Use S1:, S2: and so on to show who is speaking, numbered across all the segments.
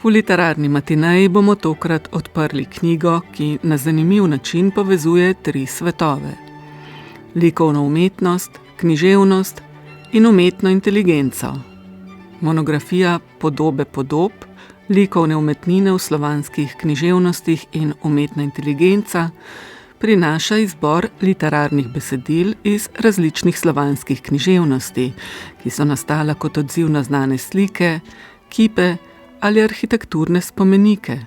S1: V literarni matineji bomo tokrat odprli knjigo, ki na zanimiv način povezuje 3 svetove. Likovno umetnost, književnost in umetno inteligenco. Monografija Podobe podob, likovne umetnine v slovanskih književnostih in umetna inteligenca prinaša izbor literarnih besedil iz različnih slovanskih književnosti, ki so nastala kot odziv na znane slike, kipe ali arhitekturne spomenike,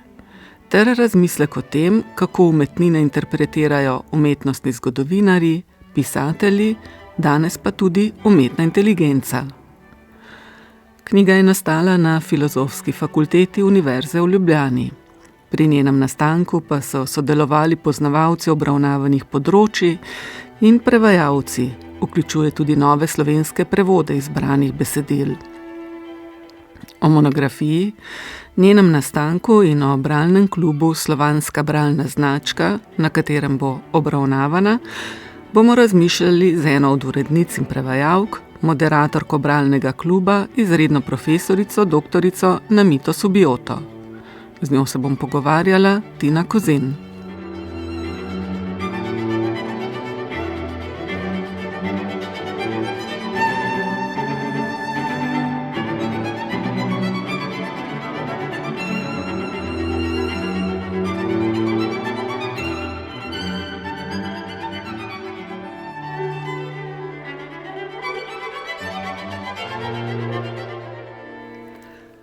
S1: ter razmislek o tem, kako umetnine interpretirajo umetnostni zgodovinarji, pisatelji, danes pa tudi umetna inteligenca. Knjiga je nastala na Filozofski fakulteti Univerze v Ljubljani. Pri njenem nastanku pa so sodelovali poznavalci obravnavanih področij in prevajalci, vključuje tudi nove slovenske prevode izbranih besedil. O monografiji, njenem nastanku in o bralnem klubu Slovanska bralna značka, na katerem bo obravnavana, bomo razmišljali z eno od urednic in prevajalk, moderatorko bralnega kluba, izredno profesorico doktorico Namito Subioto. Z njo se bom pogovarjala Tina Kozen.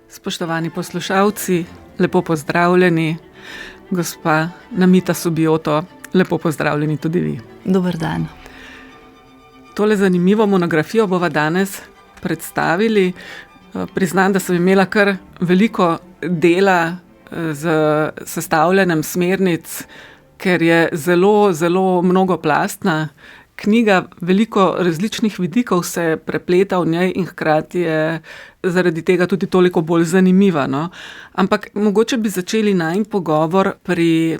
S1: Spoštovani poslušalci, lepo pozdravljeni. Gospa Namita Subioto, lepo pozdravljeni tudi vi.
S2: Dober dan.
S1: Tole zanimivo monografijo bova danes predstavili. Priznam, da sem imela kar veliko dela z sestavljanjem smernic, ker je zelo, zelo mnogoplastna knjiga, veliko različnih vidikov se prepleta v njej in hkrati je zaradi tega tudi toliko bolj zanimiva, no. Ampak mogoče bi začeli najin pogovor pri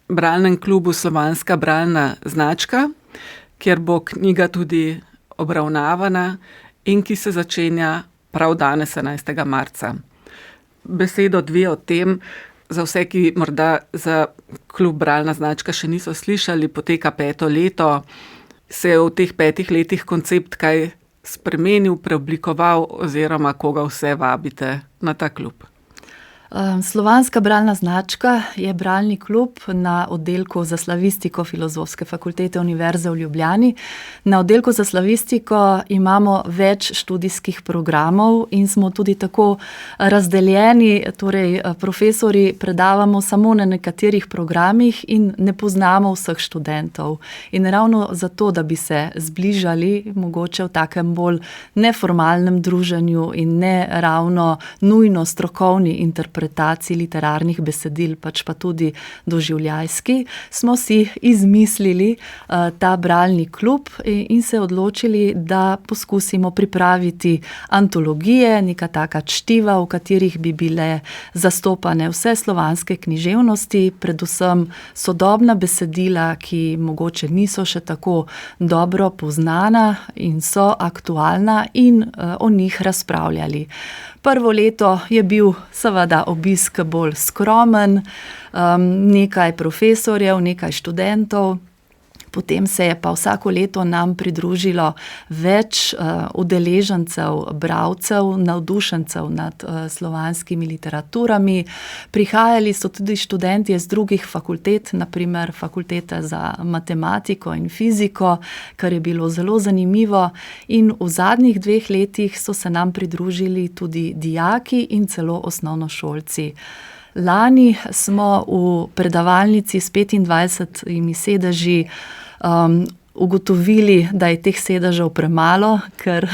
S1: bralnem klubu Slovanska bralna značka, kjer bo knjiga tudi obravnavana in ki se začenja prav danes, 11. marca. Besedo dve o tem, za vse, ki morda za klub Bralna značka še niso slišali, poteka 5. leto. Se je v teh 5 letih koncept kaj spremenil, preoblikoval oziroma koga vse vabite na ta klub?
S2: Slovanska bralna značka je bralni klub na oddelku za slavistiko Filozofske fakultete Univerze v Ljubljani. Na oddelku za slavistiko imamo več študijskih programov in smo tudi tako razdeljeni, torej profesori predavamo samo na nekaterih programih in ne poznamo vseh študentov. In ravno zato, da bi se zbližali, mogoče v takem bolj neformalnem druženju in ne ravno nujno strokovni interpretaciji literarnih besedil, pač pa tudi doživljajski, smo si izmislili ta bralni klub in se odločili, da poskusimo pripraviti antologije, neka taka čtiva, v katerih bi bile zastopane vse slovanske književnosti, predvsem sodobna besedila, ki mogoče niso še tako dobro poznana in so aktualna in o njih razpravljali. Prvo leto je bil seveda obisk bolj skromen, nekaj profesorjev, nekaj študentov, potem se je pa vsako leto nam pridružilo več udeležencev, bralcev, navdušencev nad slovanskimi literaturami. Prihajali so tudi študenti iz drugih fakultet, na primer fakultete za matematiko in fiziko, kar je bilo zelo zanimivo. In v zadnjih 2 letih so se nam pridružili tudi dijaki in celo osnovnošolci. Lani smo v predavalnici s 25 sedeži ugotovili, da je teh sedežev premalo, ker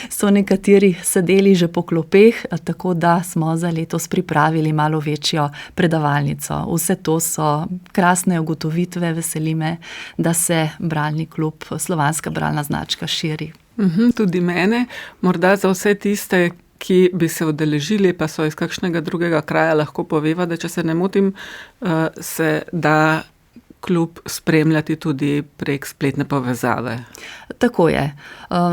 S2: so nekateri sedeli že po klopeh, tako da smo za letos pripravili malo večjo predavalnico. Vse to so krasne ugotovitve, veseli me, da se bralni klub Slovanska bralna značka širi.
S1: Tudi mene, morda za vse tiste, ki bi se udeležili, pa so iz kakšnega drugega kraja, lahko poveva, da če se ne motim, se da klub spremljati tudi prek spletne povezave.
S2: Tako je.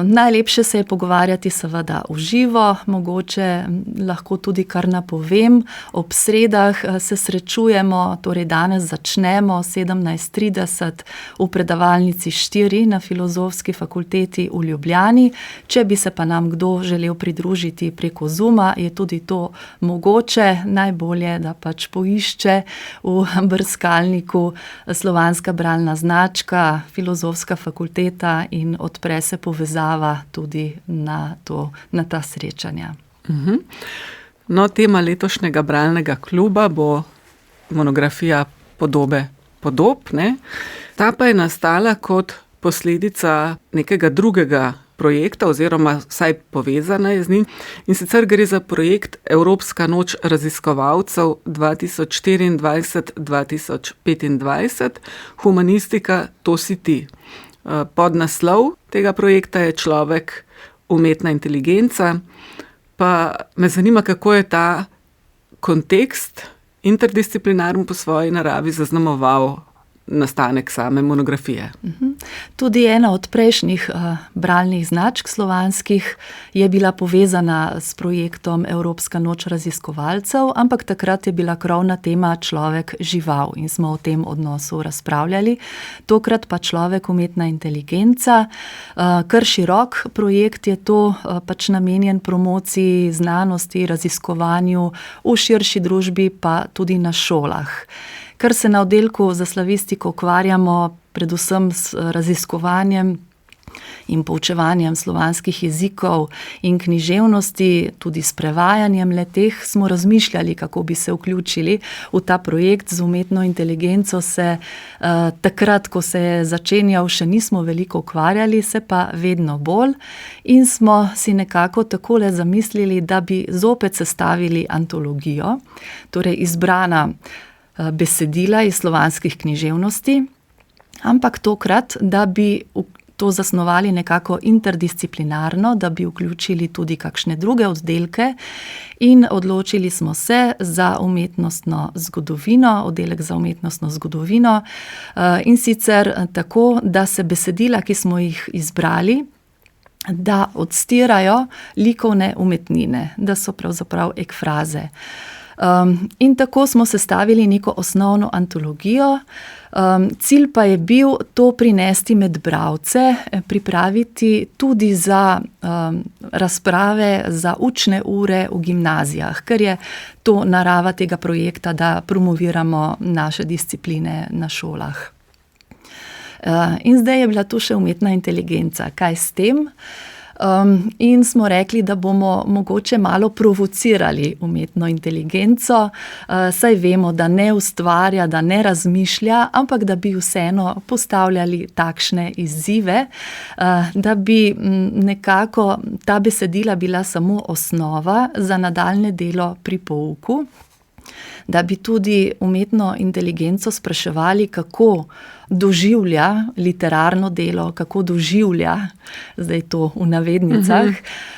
S2: Najlepše se je pogovarjati seveda v živo, mogoče lahko tudi kar napovem. Ob sredah se srečujemo, torej danes začnemo 17:30 v predavalnici 4 na Filozofski fakulteti v Ljubljani. Če bi se pa nam kdo želel pridružiti preko Zooma, je tudi to mogoče. Najbolje, da pač poišče v brskalniku Slovanska bralna značka, Filozofska fakulteta in odpre se povezava tudi na ta srečanja.
S1: No, tema letošnjega bralnega kluba bo monografija Podob, ne? Ta pa je nastala kot posledica nekega drugega projekta oziroma vsaj povezana je z njim. In sicer gre za projekt Evropska noč raziskovalcev 2024-2025, Humanistika, to si ti. Podnaslov tega projekta je Človek, umetna inteligenca. Pa me zanima, kako je ta kontekst interdisciplinaren po svoji naravi zaznamoval nastanek same monografije.
S2: Tudi ena od prejšnjih bralnih značk slovanskih je bila povezana s projektom Evropska noč raziskovalcev, ampak takrat je bila krovna tema človek žival in smo o tem odnosu razpravljali. Tokrat pa človek, umetna inteligenca. Kar širok projekt je to, pač namenjen promociji znanosti, raziskovanju v širši družbi, pa tudi na šolah. Ker se na oddelku za slavistiko ukvarjamo predvsem s raziskovanjem in poučevanjem slovanskih jezikov in književnosti, tudi s prevajanjem le-teh, smo razmišljali, kako bi se vključili v ta projekt. Z umetno inteligenco se takrat, ko se je začenjal, še nismo veliko ukvarjali, se pa vedno bolj. In smo si nekako takole zamislili, da bi zopet sestavili antologijo, torej izbrana besedila iz slovanskih književnosti, ampak tokrat, da bi to zasnovali nekako interdisciplinarno, da bi vključili tudi kakšne druge oddelke in odločili smo se za umetnostno zgodovino, oddelek za umetnostno zgodovino, in sicer tako, da se besedila, ki smo jih izbrali, da odstirajo likovne umetnine, da so pravzaprav ekfraze. In tako smo sestavili neko osnovno antologijo. Cilj pa je bil to prinesti med bralce, pripraviti tudi za razprave, za učne ure v gimnazijah, ker je to narava tega projekta, da promoviramo naše discipline na šolah. In zdaj je bila tu še umetna inteligenca. Kaj s tem? In smo rekli, da bomo mogoče malo provocirali umetno inteligenco, saj vemo, da ne ustvarja, da ne razmišlja, ampak da bi vseeno postavljali takšne izzive, da bi nekako ta besedila bila samo osnova za nadaljnje delo pri pouku, da bi tudi umetno inteligenco spraševali, kako doživlja literarno delo, kako doživlja, zdaj to v navednicah,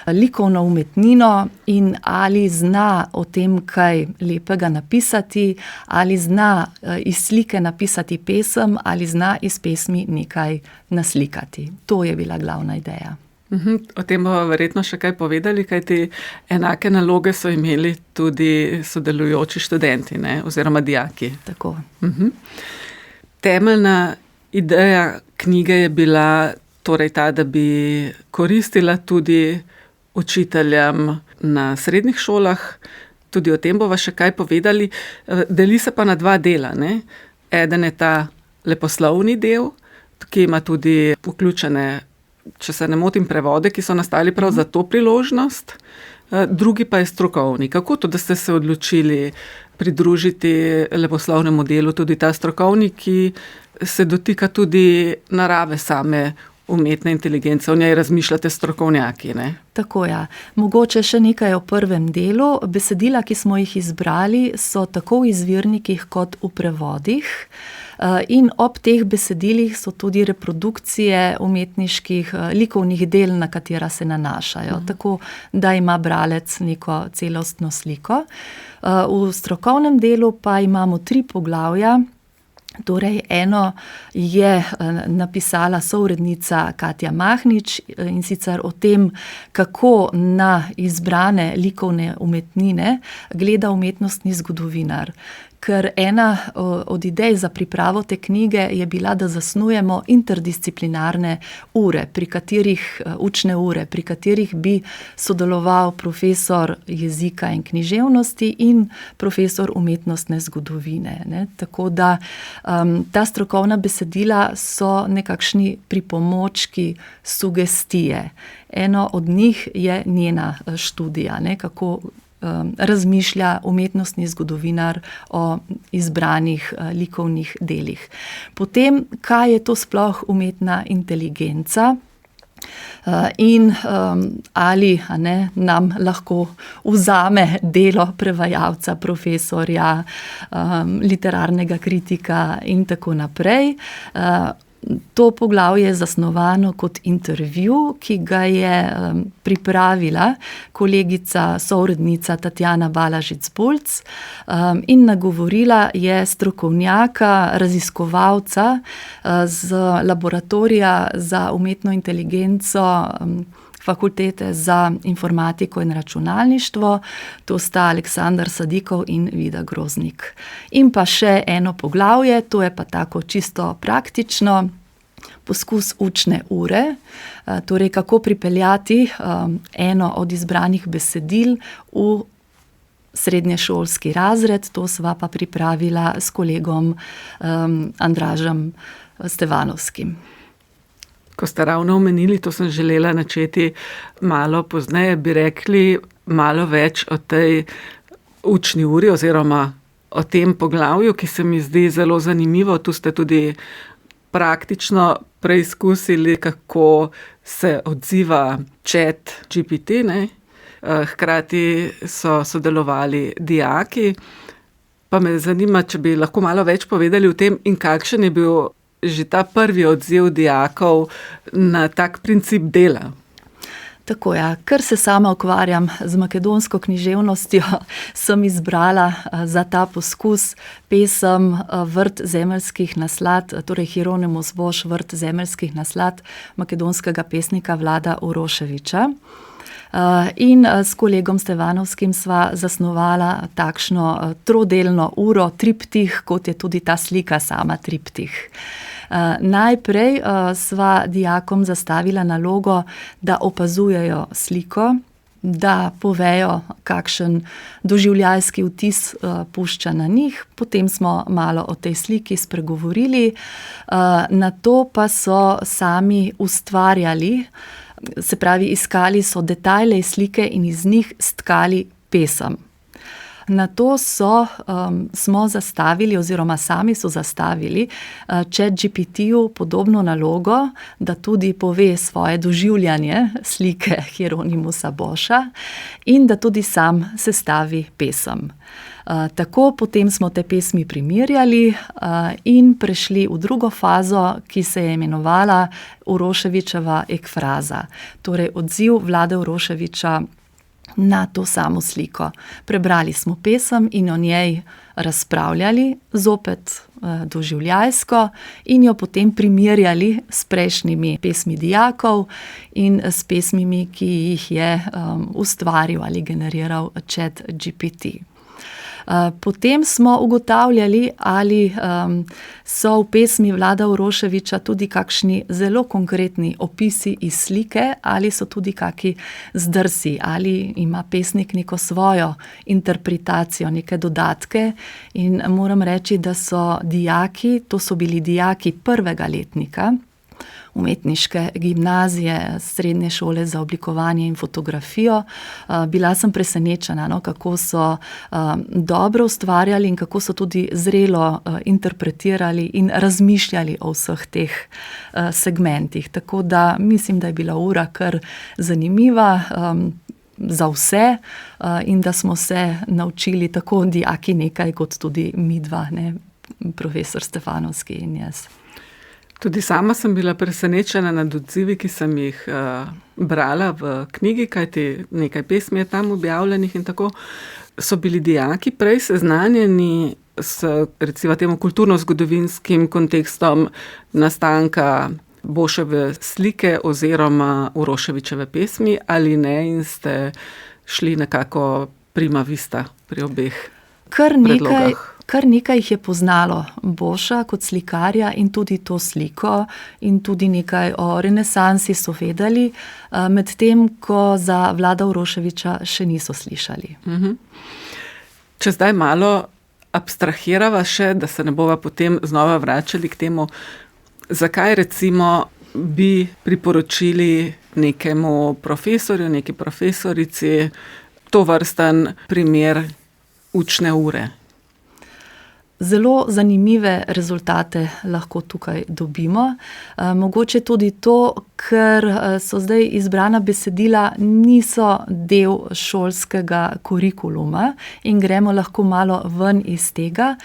S2: likovno umetnino in ali zna o tem kaj lepega napisati, ali zna iz slike napisati pesem, ali zna iz pesmi nekaj naslikati. To je bila glavna ideja.
S1: O tem bomo verjetno še kaj povedali, kajti enake naloge so imeli tudi sodelujoči študenti, ne, oziroma dijaki.
S2: Tako.
S1: Temeljna ideja knjige je bila torej ta, da bi koristila tudi učiteljem na srednjih šolah. Tudi o tem bova še kaj povedali. Deli se pa na dva dela, ne. Eden je ta leposlovni del, ki ima tudi vključene, če se ne motim, prevode, ki so nastali prav za to priložnost. Drugi pa je strokovni. Kako to, da ste se odločili pridružiti leposlovnemu delu, tudi ta strokovni, ki se dotika tudi narave same umetne inteligence, o njej razmišljate strokovnjaki, ne?
S2: Tako, ja. Mogoče še nekaj o prvem delu. Besedila, ki smo jih izbrali, so tako v izvirnikih kot v prevodih. In ob teh besedilih so tudi reprodukcije umetniških likovnih del, na katera se nanašajo, tako da ima bralec neko celostno sliko. V strokovnem delu pa imamo 3 poglavja, Torej, eno je napisala sourednica Katja Mahnič, in sicer o tem, kako na izbrane likovne umetnine gleda umetnostni zgodovinar. Ker ena od idej za pripravo te knjige je bila, da zasnujemo interdisciplinarne ure, učne ure, pri katerih bi sodeloval profesor jezika in književnosti in profesor umetnostne zgodovine, ne. Tako da ta strokovna besedila so nekakšni pripomočki, sugestije. Eno od njih je njena študija, ne, kako razmišlja umetnostni zgodovinar o izbranih likovnih delih. Potem, kaj je to sploh umetna inteligenca? In ali nam lahko vzame delo prevajalca, profesorja, literarnega kritika in tako naprej. To poglavje je zasnovano kot intervju, ki ga je pripravila kolegica, sourednica Tatjana Balažic-Bulc, in nagovorila je strokovnjaka, raziskovalca z laboratorija za umetno inteligenco Fakultete za informatiko in računalništvo, to sta Aleksandar Sadikov in Vida Groznik. In pa še eno poglavje, to je pa tako čisto praktično, poskus učne ure, torej kako pripeljati eno od izbranih besedil v srednješolski razred, to sva pa pripravila s kolegom Andražem Stevanovskim.
S1: Ko ste ravno omenili, to sem želela načeti malo pozneje, bi rekli malo več o tej učni uri oziroma o tem poglavju, ki se mi zdi zelo zanimivo. Tu ste tudi praktično preizkusili, kako se odziva ChatGPT, ne. Hkrati so sodelovali dijaki. Pa me zanima, če bi lahko malo več povedali o tem in kakšen je bil že ta prvi odziv dijakov na tak princip dela.
S2: Tako ja, ker se sama ukvarjam z makedonsko književnostjo, sem izbrala za ta poskus pesem Vrt zemeljskih naslad, torej Hieronymus Bosch, Vrt zemeljskih naslad makedonskega pesnika Vlada Uroševiča. In s kolegom Stevanovskim sva zasnovala takšno trodelno uro, triptih, kot je tudi ta slika sama triptih. Najprej sva dijakom zastavila nalogo, da opazujejo sliko, da povejo, kakšen doživljajski vtis pušča na njih, potem smo malo o tej sliki spregovorili, nato pa so sami ustvarjali, se pravi, iskali so detajle iz slike in iz njih stkali pesem. Nato smo zastavili oziroma sami so zastavili ChatGPT-ju podobno nalogo, da tudi pove svoje doživljanje slike Hieronymusa Boscha in da tudi sam sestavi pesem. Tako potem smo te pesmi primerjali in prešli v drugo fazo, ki se je imenovala Uroševičeva ekfraza, torej odziv Vlade Uroševiča na to samo sliko. Prebrali smo pesem in o njej razpravljali, zopet doživljajsko, in jo potem primerjali s prejšnjimi pesmi dijakov in s pesmimi, ki jih je ustvaril ali generiral ChatGPT. Potem smo ugotavljali, ali so v pesmi Vlada Uroševiča tudi kakšni zelo konkretni opisi iz slike, ali so tudi kaki zdrsi, ali ima pesnik neko svojo interpretacijo, neke dodatke. In moram reči, da so dijaki, to so bili dijaki prvega letnika umetniške gimnazije, srednje šole za oblikovanje in fotografijo. Bila sem presenečena, kako so dobro ustvarjali in kako so tudi zrelo interpretirali in razmišljali o vseh teh segmentih. Tako da mislim, da je bila ura kar zanimiva za vse in da smo se naučili tako dijaki nekaj, kot tudi midva, ne, profesor Stefanovski in jaz.
S1: Tudi sama sem bila presenečena nad odzivi, ki sem jih brala v knjigi, kajti nekaj pesmi je tam objavljenih in tako. So bili dijaki prej seznanjeni s recimo temu kulturno-zgodovinskim kontekstom nastanka Boševe slike oziroma Uroševičeve pesmi ali ne in ste šli nekako prima vista pri obeh predlogah?
S2: Kar nekaj jih je poznalo Boša kot slikarja in tudi to sliko in tudi nekaj o renesansi so vedeli, medtem ko za Vlada Uroševiča še niso slišali.
S1: Če zdaj malo abstrahirava še, da se ne bova potem znova vračali k temu, zakaj recimo bi priporočili nekemu profesorju, neki profesorici tovrsten primer učne ure?
S2: Zelo zanimive rezultate lahko tukaj dobimo. Mogoče tudi to, ker so zdaj izbrana besedila, niso del šolskega kurikuluma in gremo lahko malo ven iz tega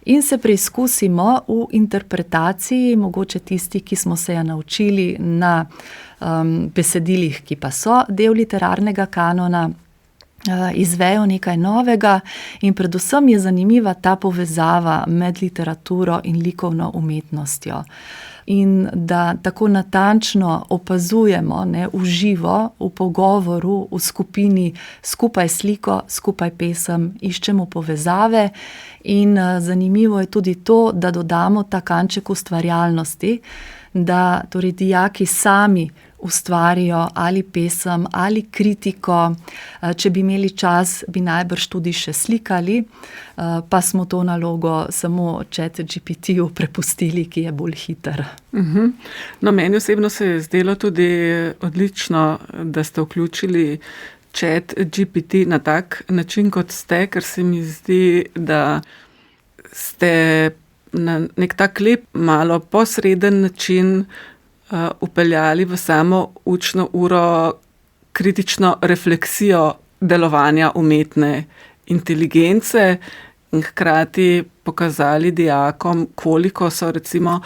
S2: in se preizkusimo v interpretaciji, mogoče tisti, ki smo se jo naučili na besedilih, ki pa so del literarnega kanona, izvejo nekaj novega in predvsem je zanimiva ta povezava med literaturo in likovno umetnostjo. In da tako natančno opazujemo, v živo, v pogovoru, v skupini, skupaj sliko, skupaj pesem, iščemo povezave in zanimivo je tudi to, da dodamo ta kanček ustvarjalnosti, da torej dijaki sami ustvarijo ali pesem ali kritiko, če bi imeli čas, bi najbrž tudi še slikali, pa smo to nalogo samo ChatGPT-ju prepustili, ki je bolj hiter.
S1: No, meni osebno se je zdelo tudi odlično, da ste vključili ChatGPT na tak način, kot ste, ker se mi zdi, da ste na nek tak lep, malo posreden način upeljali v samo učno uro kritično refleksijo delovanja umetne inteligence in hkrati pokazali dijakom, koliko so recimo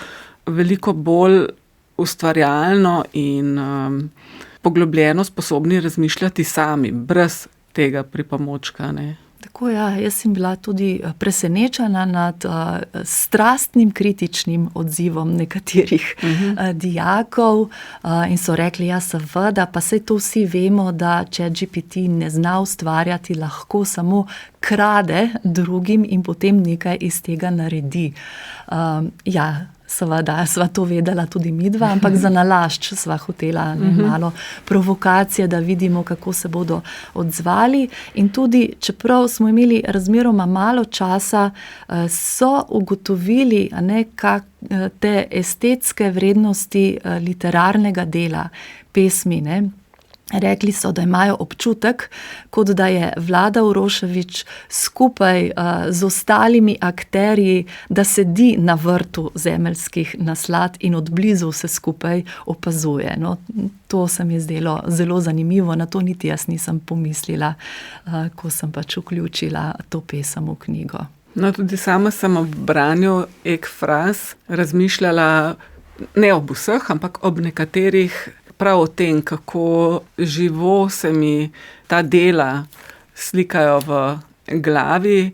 S1: veliko bolj ustvarjalno in poglobljeno sposobni razmišljati sami, brez tega pripomočka, ne.
S2: Tako jaz sem bila tudi presenečena nad strastnim kritičnim odzivom nekaterih dijakov in so rekli, seveda, pa saj to vsi vemo, da ChatGPT ne zna ustvarjati, lahko samo krade drugim in potem nekaj iz tega naredi. Seveda, sva to vedela tudi midva, ampak za nalašč sva hotela malo provokacije, da vidimo, kako se bodo odzvali. In tudi, čeprav smo imeli razmeroma malo časa, so ugotovili, te estetske vrednosti literarnega dela, pesmi, ne. Rekli so, da imajo občutek, kot da je Vlada Uroševič skupaj z ostalimi akterji, da sedi na vrtu zemeljskih naslad in od blizu vse skupaj opazuje. No, to se mi je zdelo zelo zanimivo, na to niti jaz nisem pomislila, ko sem pač vključila to pesem v knjigo.
S1: No, tudi sama sem ob branju ekfraz razmišljala, ne ob vseh, ampak ob nekaterih, prav o tem, kako živo se mi ta dela slikajo v glavi,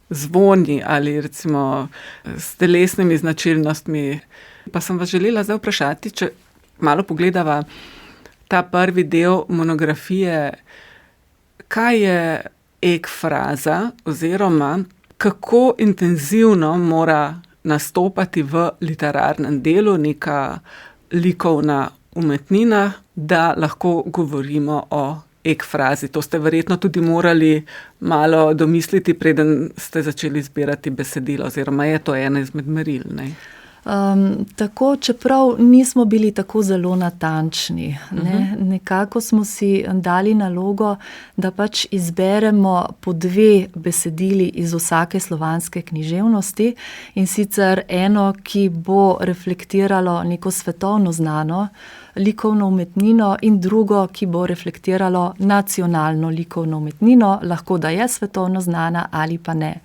S1: zvoni ali recimo s telesnimi značilnostmi. Pa sem vas želela zdaj vprašati, če malo pogledava ta prvi del monografije, kaj je ekfraza oziroma kako intenzivno mora nastopati v literarnem delu neka likovna umetnina, da lahko govorimo o ekfrazi. To ste verjetno tudi morali malo domisliti, preden ste začeli zbirati besedilo, oziroma je to ena izmed meril, ne?
S2: Tako, čeprav nismo bili tako zelo natančni, ne? Nekako smo si dali nalogo, da pač izberemo po 2 besedili iz vsake slovanske književnosti in sicer eno, ki bo reflektiralo neko svetovno znano likovno umetnino in drugo, ki bo reflektiralo nacionalno likovno umetnino, lahko da je svetovno znana ali pa ne.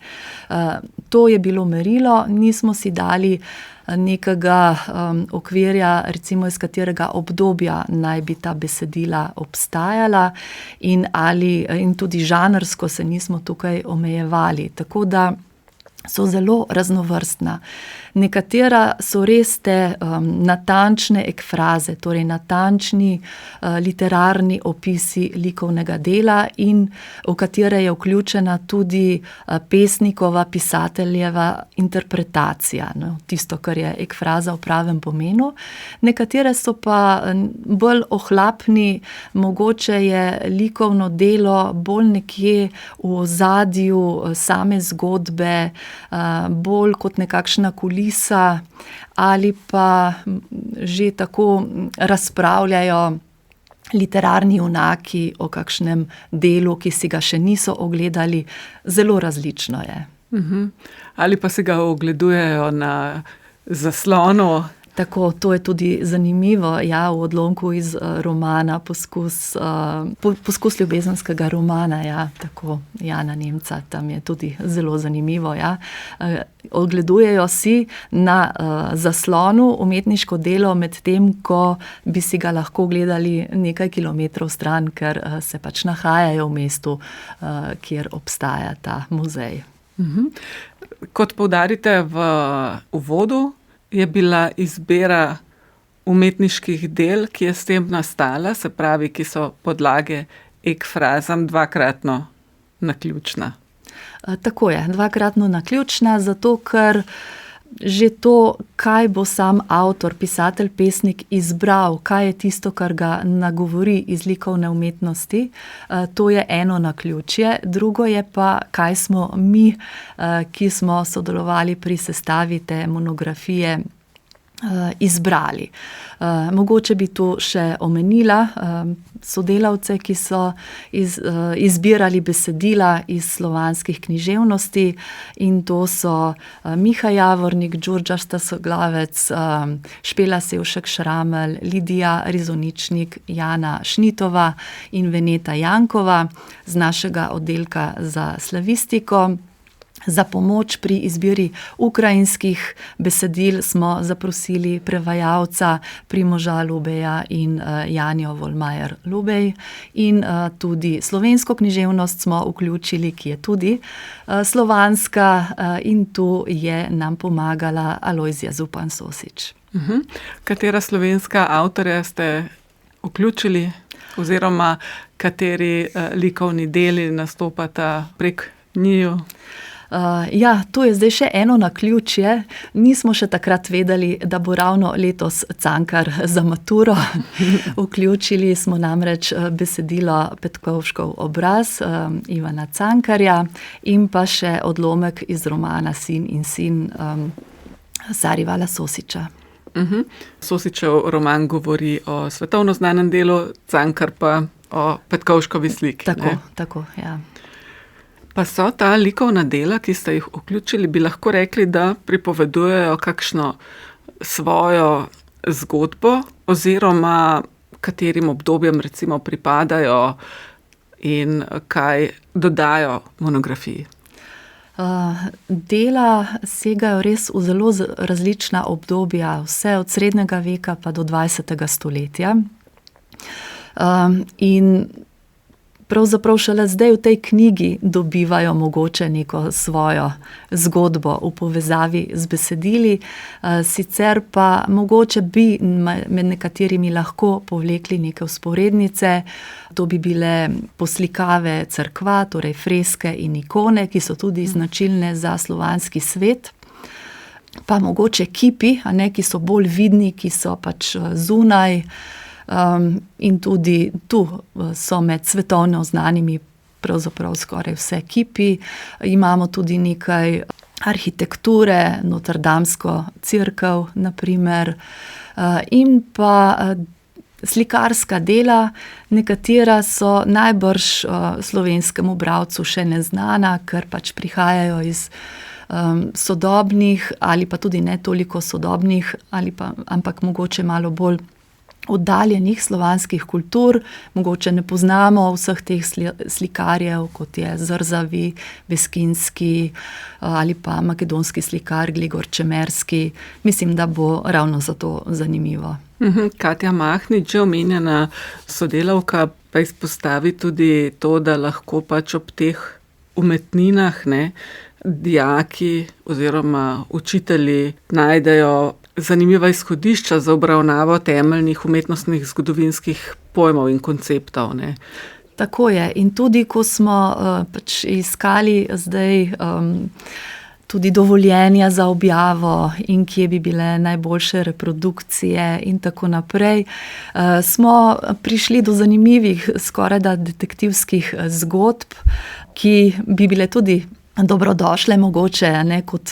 S2: To je bilo merilo, nismo si dali nekega okvirja, recimo iz katerega obdobja naj bi ta besedila obstajala in tudi žanrsko se nismo tukaj omejevali. Tako da so zelo raznovrstna. Nekatera so res te natančne ekfraze, torej natančni literarni opisi likovnega dela in v katere je vključena tudi pesnikova, pisateljeva interpretacija, no, tisto, kar je ekfraza v pravem pomenu. Nekatere so pa bolj ohlapni, mogoče je likovno delo bolj nekje v ozadju same zgodbe, bolj kot nekakšna kulisa ali pa že tako razpravljajo literarni junaki o kakšnem delu, ki si ga še niso ogledali. Zelo različno je.
S1: Ali pa si ga ogledujejo na zaslonu.
S2: Tako, to je tudi zanimivo, ja, v odlomku iz romana Poskus ljubezenskega romana, ja, tako, Jana Nemca, tam je tudi zelo zanimivo, ja. Ogledujejo si na zaslonu umetniško delo, medtem ko bi si ga lahko gledali nekaj kilometrov stran, ker se pač nahajajo v mestu, kjer obstaja ta muzej.
S1: Kot poudarite v uvodu, je bila izbira umetniških del, ki je s tem nastala, se pravi, ki so podlage ekfrazam, dvakratno naključna.
S2: Tako je, dvakratno naključna, zato ker že to, kaj bo sam avtor, pisatelj, pesnik izbral, kaj je tisto, kar ga nagovori iz likovne umetnosti, to je eno naključje. Drugo je pa, kaj smo mi, ki smo sodelovali pri sestavi te monografije, izbrali. Mogoče bi tu še omenila sodelavce, ki so izbirali besedila iz slovanskih književnosti, in to so Miha Javornik, Đurđa Stasoglavec, Špela Sevšek Šramelj, Lidija Rizoničnik, Jana Šnitova in Veneta Jankova z našega oddelka za slavistiko. Za pomoč pri izbiri ukrajinskih besedil smo zaprosili prevajalca Primoža Lubeja in Janjo Volmajer-Lubej, in tudi slovensko književnost smo vključili, ki je tudi slovanska, in tu je nam pomagala Alojzija Zupan Sosič.
S1: Katera slovenska avtorja ste vključili, oziroma kateri likovni deli nastopata prek njiju?
S2: Ja, tu je zdaj še eno naključje. Nismo še takrat vedeli, da bo ravno letos Cankar za maturo. Vključili smo namreč besedilo Petkovškov obraz Ivana Cankarja in pa še odlomek iz romana Sin in sin Sarivala Sosiča.
S1: Sosičev roman govori o svetovno znanem delu, Cankar pa o Petkovškovi sliki.
S2: Tako, ja.
S1: Pa so ta likovna dela, ki ste jih vključili, bi lahko rekli, da pripovedujejo kakšno svojo zgodbo, oziroma katerim obdobjem recimo pripadajo in kaj dodajo monografiji?
S2: Dela segajo res v zelo različna obdobja, vse od srednjega veka pa do 20. stoletja. In pravzaprav šele zdaj v tej knjigi dobivajo mogoče neko svojo zgodbo v povezavi z besedili, sicer pa mogoče bi med nekaterimi lahko povlekli neke vzporednice. To bi bile poslikave cerkva, torej freske in ikone, ki so tudi značilne za slovanski svet. Pa mogoče kipi, ki so bolj vidni, ki so pač zunaj. In tudi tu so med svetovno znanimi pravzaprav skoraj vse kipi. Imamo tudi nekaj arhitekture, Notrdamsko cerkev, na primer, in pa slikarska dela, nekatera so najbrž slovenskemu bralcu še neznana, ker pač prihajajo iz sodobnih ali pa tudi ne toliko sodobnih, ampak mogoče malo bolj oddaljenih slovanskih kultur. Mogoče ne poznamo vseh teh slikarjev, kot je Zrzavi, Beskinski ali pa makedonski slikar Gligor Čemerski. Mislim, da bo ravno zato zanimivo.
S1: Katja Mahnič, že omenjena sodelavka, pa izpostavi tudi to, da lahko pač ob teh umetninah dijaki oziroma učitelji najdejo zanimiva izhodišča za obravnavo temeljnih umetnostnih zgodovinskih pojmov in konceptov, ne.
S2: Tako je. In tudi, ko smo iskali zdaj tudi dovoljenja za objavo in kje bi bile najboljše reprodukcije in tako naprej, smo prišli do zanimivih, skorajda detektivskih zgodb, ki bi bile tudi dobrodošle mogoče, ne, kot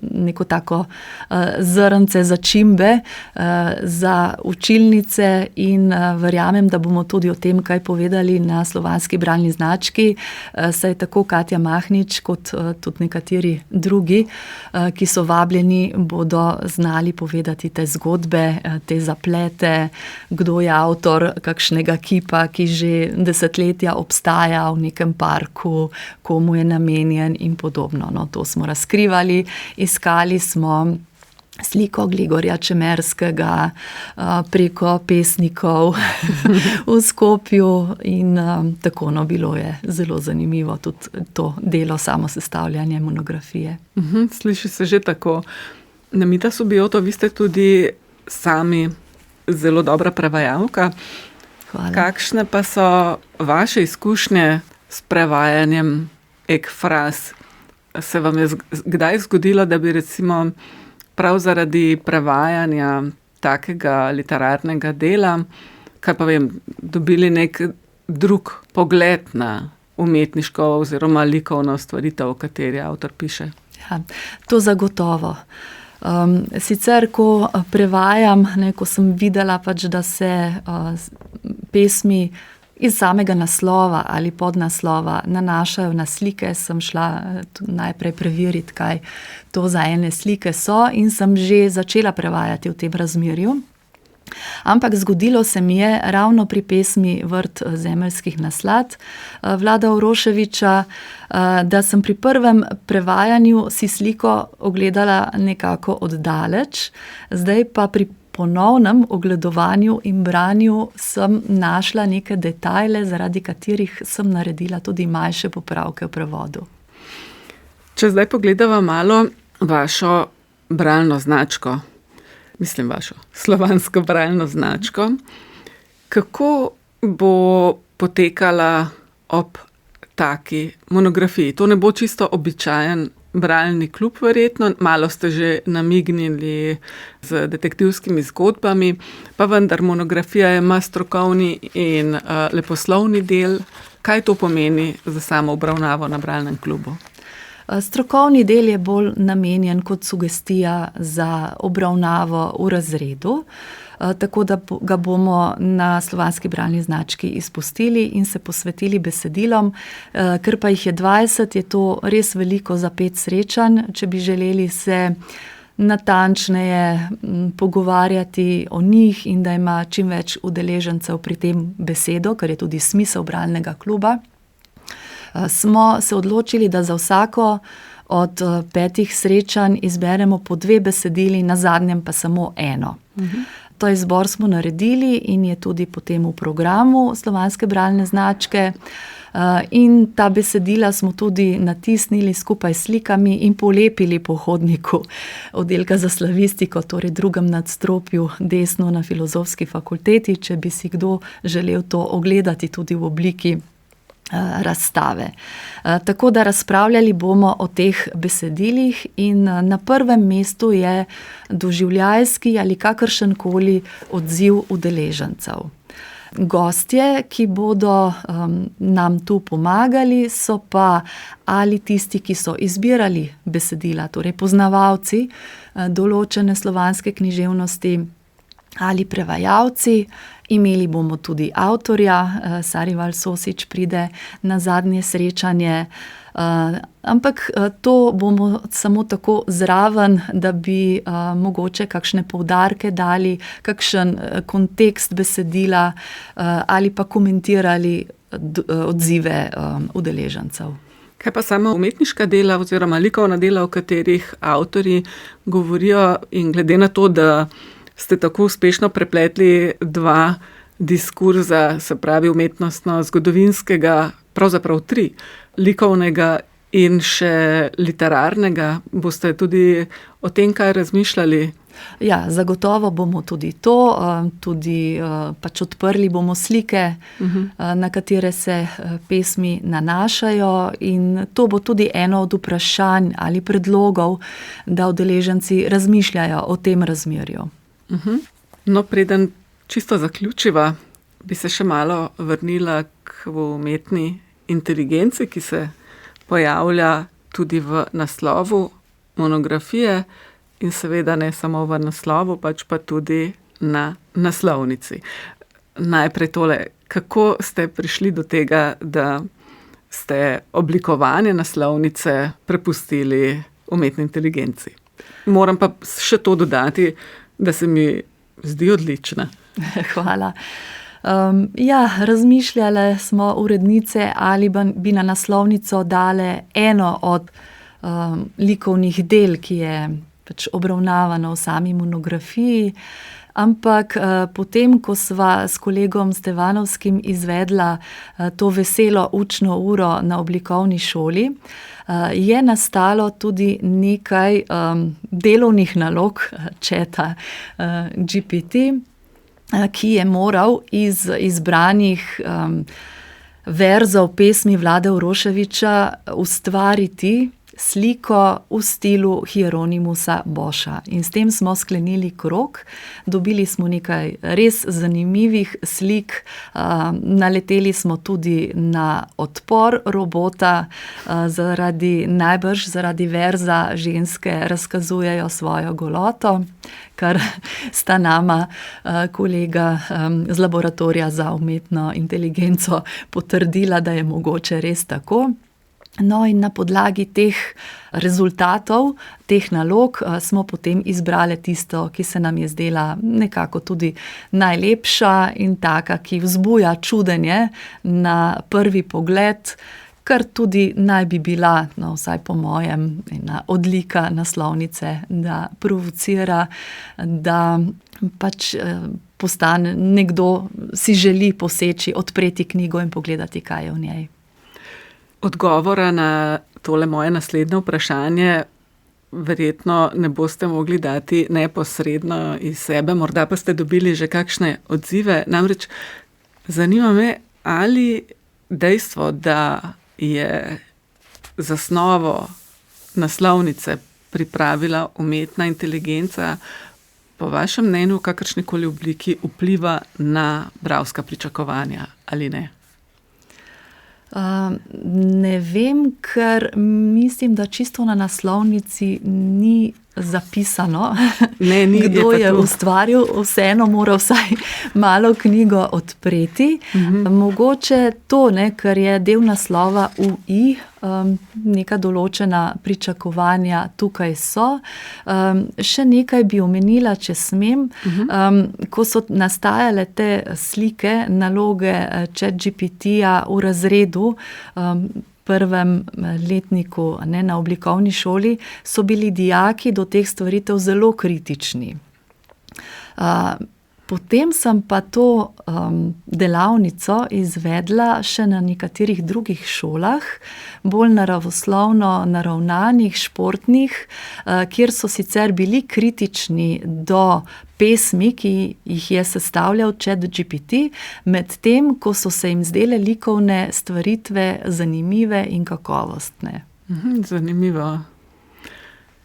S2: neko tako zrnce začimbe za učilnice in verjamem, da bomo tudi o tem kaj povedali na Slovanski bralni znački, saj tako Katja Mahnič kot tudi nekateri drugi, ki so vabljeni, bodo znali povedati te zgodbe, te zaplete, kdo je avtor kakšnega kipa, ki že desetletja obstaja v nekem parku, komu je namenjen in podobno. No, to smo razkrivali, iskali smo sliko Gligorja Čemerskega preko pesnikov v Skopju in tako, no, bilo je zelo zanimivo tudi to delo, samo sestavljanje monografije.
S1: Sliši se že tako. Namita Subioto, vi ste tudi sami zelo dobra prevajalka.
S2: Hvala.
S1: Kakšne pa so vaše izkušnje s prevajanjem ekfraz? Se vam je kdaj zgodilo, da bi recimo prav zaradi prevajanja takega literarnega dela, kaj pa vem, dobili nek drug pogled na umetniško oziroma likovno stvaritev, v kateri avtor piše?
S2: Ja, to zagotovo. Sicer, ko prevajam, ne, ko sem videla da se pesmi iz samega naslova ali podnaslova nanašajo na slike, sem šla najprej preveriti, kaj to za ene slike so, in sem že začela prevajati v tem razmerju. Ampak zgodilo se mi je ravno pri pesmi Vrt zemeljskih naslad Vlada Uroševiča, da sem pri prvem prevajanju si sliko ogledala nekako oddaleč, zdaj pa pri ponovnem ogledovanju in branju sem našla neke detajle, zaradi katerih sem naredila tudi manjše popravke v prevodu.
S1: Če zdaj pogledava malo vašo bralno značko, mislim vašo slovansko bralno značko, kako bo potekala ob taki monografiji? To ne bo čisto običajen bralni klub verjetno, malo ste že namignili z detektivskimi zgodbami, pa vendar monografija ima strokovni in leposlovni del. Kaj to pomeni za samo obravnavo na bralnem klubu?
S2: Strokovni del je bolj namenjen kot sugestija za obravnavo v razredu, tako da ga bomo na Slovanski bralni znački izpustili in se posvetili besedilom. Ker pa jih je 20, je to res veliko za 5 srečanj. Če bi želeli se natančneje pogovarjati o njih in da ima čim več udeležencev pri tem besedo, kar je tudi smisel bralnega kluba, smo se odločili, da za vsako od 5 srečanj izberemo po 2 besedili, na zadnjem pa samo eno. Ta izbor smo naredili in je tudi potem v programu Slovanske bralne značke. In ta besedila smo tudi natisnili skupaj s slikami in polepili po hodniku oddelka za slavistiko, torej drugem nadstropju desno na Filozofski fakulteti, če bi si kdo želel to ogledati tudi v obliki razstave. Tako da razpravljali bomo o teh besedilih in na prvem mestu je doživljajski ali kakršenkoli odziv udeležencev. Gostje, ki bodo nam tu pomagali, so pa ali tisti, ki so izbirali besedila, torej poznavalci določene slovanske književnosti, ali prevajalci. Imeli bomo tudi avtorja, Sarival Sosič pride na zadnje srečanje, ampak to bomo samo tako zraven, da bi mogoče kakšne poudarke dali, kakšen kontekst besedila ali pa komentirali odzive udeležencev.
S1: Kaj pa sama umetniška dela oziroma likovna dela, o katerih avtorji govorijo, in glede na to, da ste tako uspešno prepletli 2 diskurza, se pravi umetnostno-zgodovinskega, pravzaprav 3, likovnega In še literarnega, boste tudi o tem kaj razmišljali?
S2: Ja, zagotovo bomo tudi to, tudi pač odprli bomo slike, na katere se pesmi nanašajo, in to bo tudi eno od vprašanj ali predlogov, da udeleženci razmišljajo o tem razmerju.
S1: No, preden čisto zaključiva, bi se še malo vrnila k umetni inteligenci, ki se pojavlja tudi v naslovu monografije in seveda ne samo v naslovu, pač pa tudi na naslovnici. Najprej tole, kako ste prišli do tega, da ste oblikovanje naslovnice prepustili umetni inteligenci? Moram pa še to dodati, da se mi zdi odlična.
S2: Hvala. Ja, razmišljale smo urednice, ali bi na naslovnico dale eno od likovnih del, ki je pač obravnavano v sami monografiji, ampak potem, ko sva s kolegom Stevanovskim izvedla to veselo učno uro na oblikovni šoli, je nastalo tudi nekaj delovnih nalog četa GPT, ki je moral iz izbranih verzov pesmi Vlade Uroševiča ustvariti sliko v stilu Hieronymusa Boscha. In s tem smo sklenili krog, dobili smo nekaj res zanimivih slik, naleteli smo tudi na odpor robota, najbrž zaradi verza ženske razkazujejo svojo goloto, kar sta nama kolega z laboratorija za umetno inteligenco potrdila, da je mogoče res tako. No, in na podlagi teh rezultatov, teh nalog, smo potem izbrali tisto, ki se nam je zdela nekako tudi najlepša in taka, ki vzbuja čudenje na prvi pogled, kar tudi naj bi bila, no, vsaj po mojem, ena odlika naslovnice, da provocira, da pač postane nekdo, si želi poseči, odpreti knjigo in pogledati, kaj je v njej.
S1: Odgovora na tole moje naslednje vprašanje verjetno ne boste mogli dati neposredno iz sebe, morda pa ste dobili že kakšne odzive. Namreč zanima me, ali dejstvo, da je zasnovo naslovnice pripravila umetna inteligenca, po vašem mnenju v kakršnikoli obliki vpliva na bralska pričakovanja ali ne?
S2: Ne vem, ker mislim, da čisto na naslovnici ni zapisano, kdo je ustvaril, vseeno mora vsaj malo knjigo odpreti. Mogoče to, ker je del naslova UI, neka določena pričakovanja tukaj so. Še nekaj bi omenila, če smem. Ko so nastajale te slike, naloge ChatGPT-ja v razredu, prvem letniku na oblikovni šoli, so bili dijaki do teh stvaritev zelo kritični. Potem sem pa to delavnico izvedla še na nekaterih drugih šolah, bolj naravoslovno naravnanih, športnih, kjer so sicer bili kritični do pesmi, ki jih je sestavljal ChatGPT, medtem ko so se jim zdele likovne stvaritve zanimive in kakovostne.
S1: Zanimivo.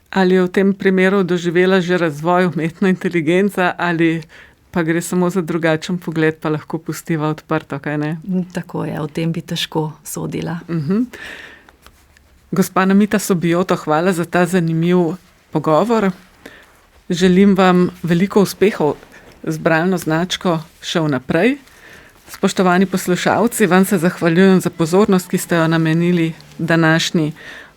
S1: Ali je v tem primeru doživela že razvoj umetna inteligenca ali pa gre samo za drugačen pogled, pa lahko pustiva odprto, kaj ne?
S2: Tako je, o tem bi težko sodila.
S1: Gospa Namita Sobijoto, hvala za ta zanimiv pogovor. Želim vam veliko uspehov z bralno značko še vnaprej. Spoštovani poslušalci, vam se zahvaljujem za pozornost, ki ste jo namenili današnji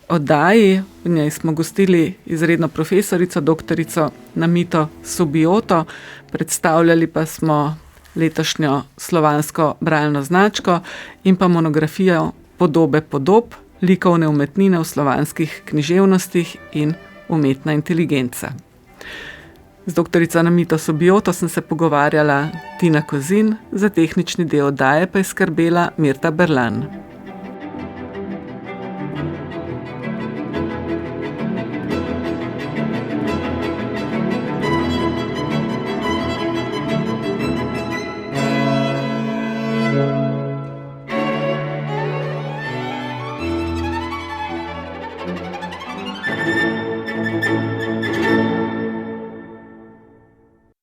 S1: oddaji. V njej smo gostili izredno profesorico, doktorico Namito Sobijoto, predstavljali pa smo letošnjo slovansko bralno značko in pa monografijo Podobe podob, likovne umetnine v slovanskih književnostih in umetna inteligenca. Z doktorico Namito Sobijoto sem se pogovarjala Tina Kozin, za tehnični del oddaje pa je skrbela Mirta Berlan.
S2: Hvala.